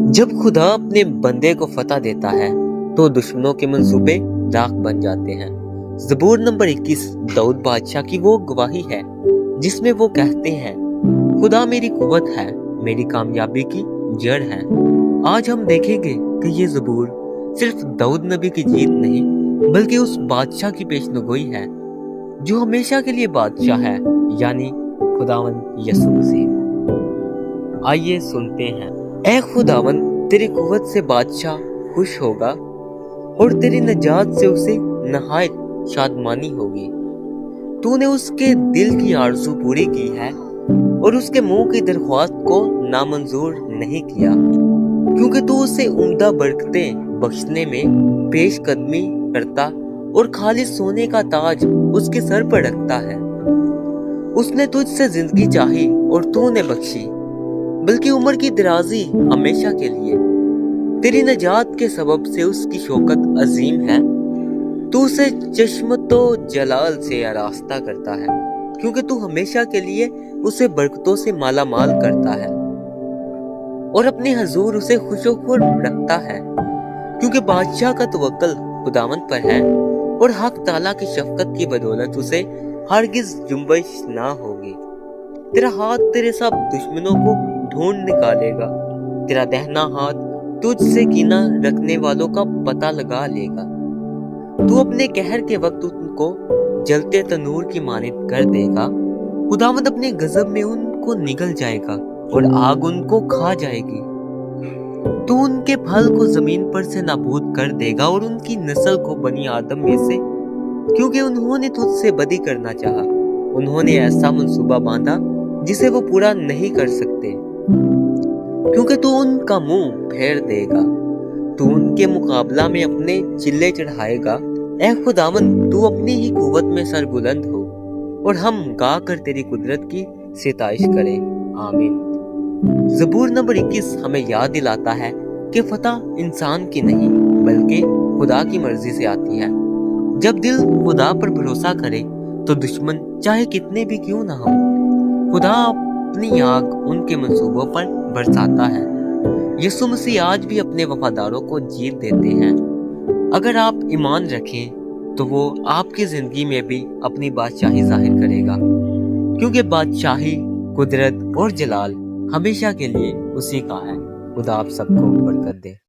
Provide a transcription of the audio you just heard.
جب خدا اپنے بندے کو فتح دیتا ہے تو دشمنوں کے منصوبے راکھ بن جاتے ہیں۔ زبور نمبر 21 داؤد بادشاہ کی وہ گواہی ہے جس میں وہ کہتے ہیں، خدا میری قوت ہے، میری کامیابی کی جڑ ہے۔ آج ہم دیکھیں گے کہ یہ زبور صرف داؤد نبی کی جیت نہیں بلکہ اس بادشاہ کی پیشنگوئی ہے جو ہمیشہ کے لیے بادشاہ ہے، یعنی خداوند یسوع مسیح۔ آئیے سنتے ہیں۔ اے خداوند، تیری قوت سے بادشاہ خوش ہوگا اور تیری نجات سے اسے نہایت شادمانی ہوگی۔ تو نے اس کے دل کی آرزو پوری کی ہے اور اس کے منہ کی درخواست کو نامنظور نہیں کیا، کیونکہ تو اسے عمدہ برکتیں بخشنے میں پیش قدمی کرتا اور خالص سونے کا تاج اس کے سر پر رکھتا ہے۔ اس نے تجھ سے زندگی چاہی اور تو نے بخشی، بلکہ عمر کی درازی ہمیشہ کے لیے۔ تیری نجات کے سبب سے اس کی شوکت عظیم ہے۔ تو اسے چشمت و جلال سے آراستہ کرتا ہے، کیونکہ تو ہمیشہ کے لیے اسے برکتوں سے مالا مال کرتا ہے اور اپنے حضور اسے خوش و خرم رکھتا ہے، کیونکہ بادشاہ کا توکل خداوند پر ہے اور حق تعالیٰ کی شفقت کی بدولت اسے ہرگز جنبش نہ ہوگی۔ تیرا ہاتھ تیرے سب دشمنوں کو ڈھونڈ نکالے گا، تیرا دہنا ہاتھ تجھ سے کینہ رکھنے والوں کا پتہ لگا لے گا۔ تو اپنے قہر کے وقت ان کو جلتے تنور کی مانند کر دے گا۔ خداوند اپنے غضب میں ان کو نگل جائے گا اور آگ ان کو کھا جائے گی۔ تو ان کے پھل کو زمین پر سے نابود کر دے گا اور ان کی نسل کو بنی آدم میں سے، کیونکہ انہوں نے تجھ سے بدی کرنا چاہا۔ انہوں نے ایسا منصوبہ باندھا جسے وہ پورا نہیں کر سکتے، کیونکہ تو ان کا منہ پھیر دے گا۔ تو ان کے مقابلہ میں اپنے چلے چڑھائے گا۔ اے خداوند، تو اپنی ہی قوت میں سربلند ہو اور ہم گا کر تیری قدرت کی ستائش کریں۔ آمین۔ زبور نمبر 21 ہمیں یاد دلاتا ہے کہ فتح انسان کی نہیں بلکہ خدا کی مرضی سے آتی ہے۔ جب دل خدا پر بھروسہ کرے تو دشمن چاہے کتنے بھی کیوں نہ ہو، خدا اپنی آگ ان کے منصوبوں پر برساتا ہے۔ یسوع مسیح آج بھی اپنے وفاداروں کو جیت دیتے ہیں۔ اگر آپ ایمان رکھیں تو وہ آپ کی زندگی میں بھی اپنی بادشاہی ظاہر کرے گا، کیونکہ بادشاہی، قدرت اور جلال ہمیشہ کے لیے اسی کا ہے۔ خدا آپ سب کو برکت دے۔